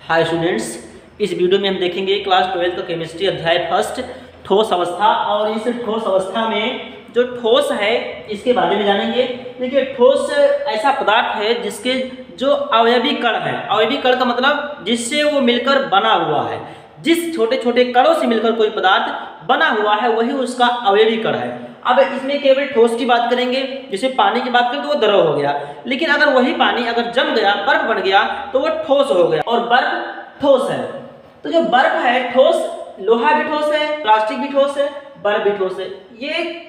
Hi students, इस video में हम देखेंगे क्लास 12 का केमिस्ट्री अध्याय फर्स्ट ठोस अवस्था। और इस ठोस अवस्था में जो ठोस है इसके बारे में जानेंगे। देखिए, ठोस ऐसा पदार्थ है जिसके जो अवयवी कण है, अवयवी कण का मतलब जिससे वो मिलकर बना हुआ है। जिस छोटे छोटे कणों से मिलकर कोई पदार्थ बना हुआ है वही उसका अवयवी कण है। अब इसमें केवल ठोस की बात करेंगे, जैसे पानी की बात करें तो वो द्रव हो गया, लेकिन अगर वही पानी अगर जम गया, बर्फ बन गया तो वो ठोस हो गया। और बर्फ ठोस है। तो जो बर्फ है ठोस, लोहा भी ठोस है, प्लास्टिक भी ठोस है, बर्फ भी ठोस है। ये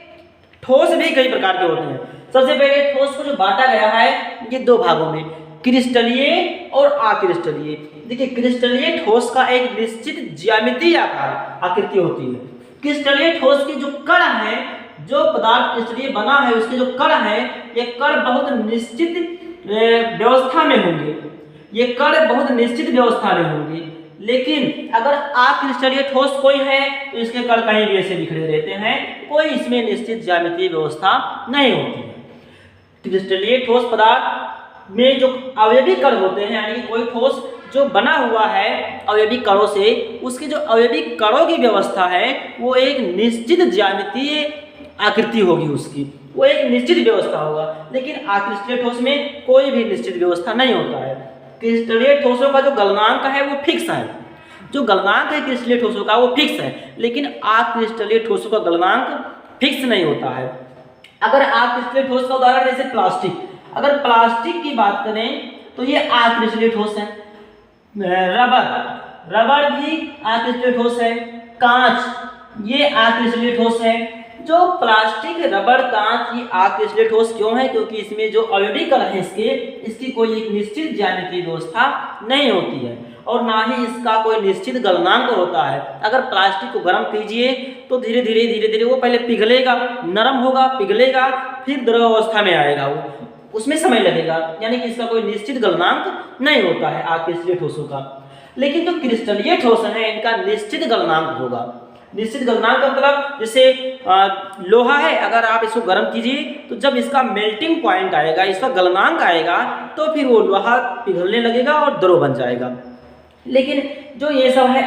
ठोस भी कई प्रकार के होते हैं। सबसे पहले ठोस को जो बांटा गया है ये दो भागों में, क्रिस्टलीय और अक्रिस्टलीय। देखिए, क्रिस्टलीय ठोस का एक निश्चित ज्यामितीय आकार आकृति होती है। क्रिस्टलीय ठोस के जो कण है, जो पदार्थ क्रिस्टलीय बना है उसके जो कण है, ये कण बहुत निश्चित व्यवस्था में होंगे। ये कण बहुत निश्चित व्यवस्था में होंगे। लेकिन अगर अक्रिस्टलीय ठोस कोई है तो इसके कण कहीं भी ऐसे बिखरे रहते हैं, कोई इसमें निश्चित ज्यामितीय व्यवस्था नहीं होती है। क्रिस्टलीय ठोस पदार्थ में जो अवयवी कण होते हैं, यानी कोई ठोस जो बना हुआ है अवयवी कणों से, उसके जो अवयवी कणों की व्यवस्था है वो एक निश्चित ज्यामितीय आकृति होगी, उसकी वो एक निश्चित व्यवस्था होगा। लेकिन अक्रिस्टलीय ठोस में कोई भी निश्चित व्यवस्था नहीं होता है। क्रिस्टलीय ठोसों का जो गलनांक है वो फिक्स है। जो गलनांक है क्रिस्टलीय ठोसों का वो फिक्स है, लेकिन अक्रिस्टलीय ठोसों का गलनांक फिक्स नहीं होता है। अगर अक्रिस्टलीय ठोस का उदाहरण जैसे प्लास्टिक, अगर प्लास्टिक की बात करें तो ये अक्रिस्टलीय ठोस है। रबर भी अक्रिस्टलीय ठोस है। कांच ये अक्रिस्टलीय ठोस है। जो प्लास्टिक, रबर, कांच ये अक्रिस्टलीय ठोस क्यों है? क्योंकि इसमें जो अवयवी कण है इसकी कोई एक निश्चित ज्यामितीय व्यवस्था नहीं होती है और ना ही इसका कोई निश्चित गलनांक होता है। अगर प्लास्टिक को गर्म कीजिए तो धीरे धीरे वो पहले पिघलेगा, नरम होगा, पिघलेगा, फिर द्रव अवस्था में आएगा, वो उसमें समय लगेगा। यानी कि इसका कोई निश्चित गलनांक नहीं होता है अक्रिस्टलीय ठोसों का। लेकिन जो क्रिस्टलीय ठोस है इनका निश्चित गलनांक होगा। निश्चित गलनांक का मतलब जैसे लोहा है, अगर आप इसको गर्म कीजिए तो जब इसका मेल्टिंग पॉइंट आएगा, इसका गलनांक आएगा, तो फिर वो लोहा पिघलने लगेगा और द्रव बन जाएगा। लेकिन जो ये सब है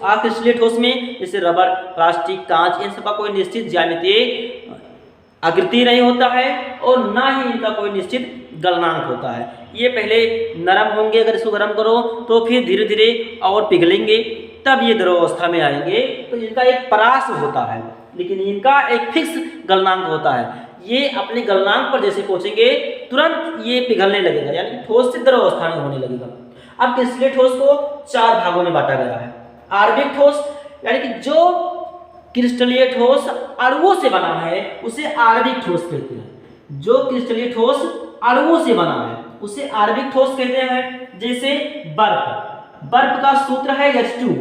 अक्रिस्टलीय ठोस में, जैसे रबर, प्लास्टिक, कांच, इन सब का कोई निश्चित ज्यामितीय आकृति नहीं होता है और ना ही इनका कोई निश्चित गलनांक होता है। ये पहले नरम होंगे, अगर इसको गर्म करो तो फिर धीरे धीरे और पिघलेंगे, तब ये द्रव अवस्था में आएंगे। तो इनका एक परास होता है, लेकिन इनका एक फिक्स गलनांक होता है। ये अपने गलनांक पर जैसे पहुंचेंगे तुरंत ये पिघलने लगेगा, यानी ठोस से द्रव अवस्था में होने लगेगा। अब क्रिस्टलीय ठोस को चार भागों में बांटा गया है। आणविक ठोस, यानी कि जो क्रिस्टलीय ठोस अणुओं से बना है उसे आणविक ठोस कहते हैं। जो क्रिस्टलीय ठोस अणुओं से बना है उसे आणविक ठोस कहते हैं। जैसे बर्फ का सूत्र है H2O,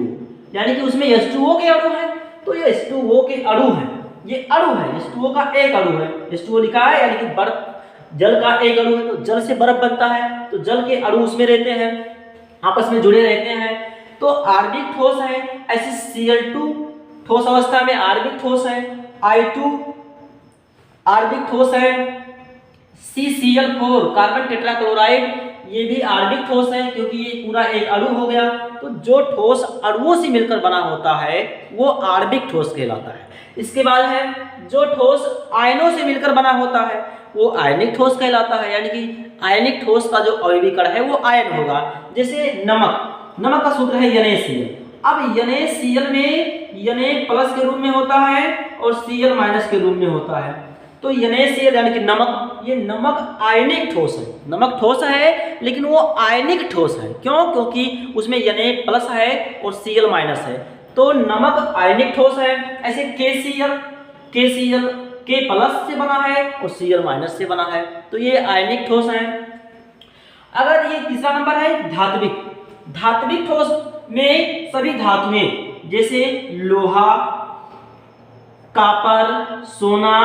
यानी कि उसमें H2O के अणु है, तो ये H2O के अणु है, ये अणु है, H2O का एक अणु है, H2O लिखा है, यानी कि बर्फ जल का एक अणु है, तो जल से बर्फ बनता है, तो जल के अणु उसमें रहते हैं, आपस में जुड़े रहते हैं, तो आणविक ठोस है। ऐसे Cl2 ठोस अवस्था में आणविक ठोस है, I2 आणविक ठोस है, CCl4 कार्बन टेट्राक्लोराइड ये भी आणविक ठोस है, क्योंकि ये पूरा एक अणु हो गया। तो जो ठोस अणुओं से मिलकर बना होता है वो आणविक ठोस कहलाता है। इसके बाद है जो ठोस आयनों से मिलकर बना होता है वो आयनिक ठोस कहलाता है, यानी कि आयनिक ठोस का जो अवयवी कण है वो आयन होगा। जैसे नमक का सूत्र है NaCl। अब NaCl में Na+ के रूप में होता है और Cl- के रूप में होता है। तो NaCl यानी कि नमक, ये नमक आयनिक ठोस है। नमक ठोस है लेकिन वो आयनिक ठोस है। क्यों? क्योंकि उसमें Na+ है और Cl- है, तो नमक आयनिक ठोस है। ऐसे KCl K+ से बना है और Cl- से बना है, तो ये आयनिक ठोस है। अगर ये तीसरा नंबर है धात्विक ठोस में सभी धातुएं जैसे लोहा, कॉपर, सोना,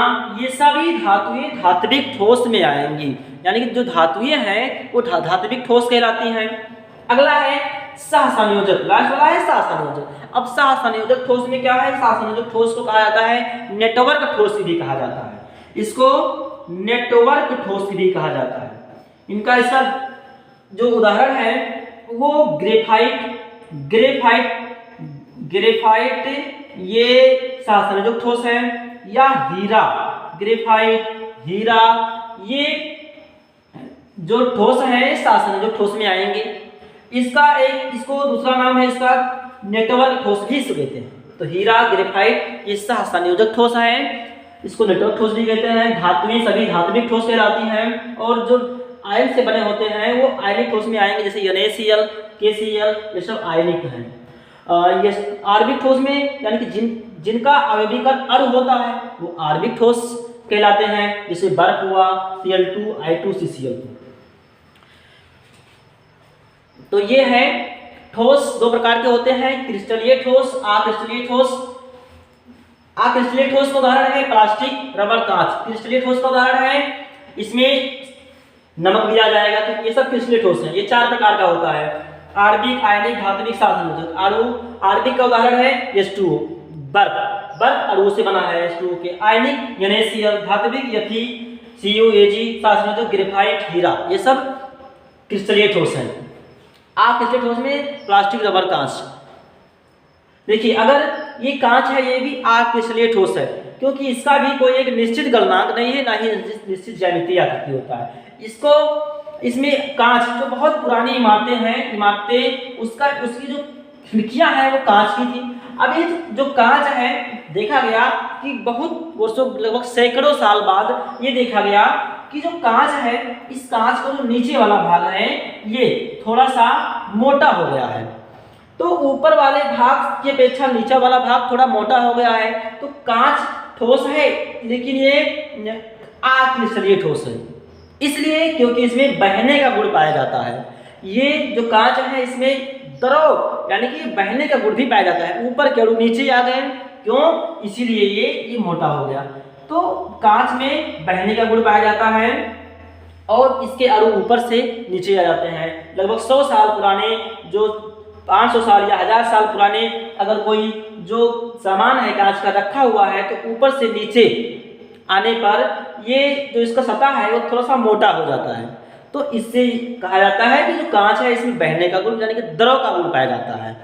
ये सभी धातुएं धात्विक ठोस में आएंगी, यानी कि जो धातुएं हैं वो धात्विक ठोस कहलाती हैं। अगला है सहसंयोजक, लास्ट वाला है सहसंयोजक। अब सहसंयोजक ठोस में क्या है? सहसंयोजक ठोस को कहा जाता है नेटवर्क ठोस भी कहा जाता है, इसको नेटवर्क ठोस भी कहा जाता है। इसका जो उदाहरण है वो ग्रेफाइट ये सहसंयोजक ठोस है, या हीरा, ग्रेफाइट, हीरा, ये जो ठोस है सहसंयोजक ठोस में आएंगे। इसको दूसरा नाम है इसका नेटवर्क ठोस भी इसको कहते हैं। तो हीरा, ग्रेफाइट ये सहसंयोजक ठोस है, इसको नेटवर्क ठोस भी कहते हैं। धातुएं सभी धात्विक ठोस कहलाती हैं, और जो आयन से बने होते हैं वो आयनिक ठोस में आएंगे, जैसे NaCl, KCl ये सब आयनिक हैं। ये आणविक ठोस में यानी कि जिनका आवयवीकरण अणु होता है वो आणविक ठोस कहलाते हैं, जैसे बर्फ हुआ, Cl2, I2CCl2। तो ये है ठोस दो प्रकार के होते हैं, क्रिस्टलीय ठोस, अक्रिस्टलीय ठोस। अक्रिस्टलीय ठोस का उदाहरण है प्लास्टिक, रबर, कांच। क्रिस्टलीय ठोस का उदाहरण है, इसमें नमक भी आ जाएगा, तो ये सब क्रिस्टलीय ठोस है। ये 4 प्रकार का होता है, आणविक, आयनिक, धात्विक, सहसंयोजक। आणविक का उदाहरण है H2O, बर्फ अणु से बना है H2O के। आयनिक NaCl, धात्विक FeCuAg, सहसंयोजक ग्रेफाइट, हीरा, ये सब क्रिस्टलीय ठोस है। अक्रिस्टलीय ठोस में प्लास्टिक, रबर, कांच। देखिए अगर ये कांच है ये भी अक्रिस्टलीय ठोस है, क्योंकि इसका भी कोई एक निश्चित गलनांक नहीं है, ना ही निश्चित ज्यामितीय आकृति होता है। इसमें कांच जो बहुत पुरानी इमारतें उसकी जो खिड़कियां हैं वो कांच की थी। अब ये जो कांच है देखा गया कि बहुत वर्षों लगभग सैकड़ों साल बाद ये देखा गया कि जो कांच है, इस कांच का जो नीचे वाला भाग है ये थोड़ा सा मोटा हो गया है। तो ऊपर वाले भाग की अपेक्षा नीचे वाला भाग थोड़ा मोटा हो गया है। तो कांच ठोस है, लेकिन ये अक्रिस्टलीय ठोस है, इसलिए क्योंकि इसमें बहने का गुण पाया जाता है। ये जो कांच है इसमें द्रव यानी कि बहने का गुण भी पाया जाता है। ऊपर के अणु नीचे आ गए, क्यों? इसीलिए ये मोटा हो गया। तो कांच में बहने का गुण पाया जाता है और इसके अणु ऊपर से नीचे आ जाते हैं। लगभग 100 साल पुराने, जो 500 साल या 1000 साल पुराने अगर कोई जो सामान है कांच का रखा हुआ है, तो ऊपर से नीचे आने पर ये जो इसका सतह है वो थोड़ा सा मोटा हो जाता है। तो इससे कहा जाता है कि जो कांच है इसमें बहने का गुण यानी कि द्रव का गुण पाया जाता है।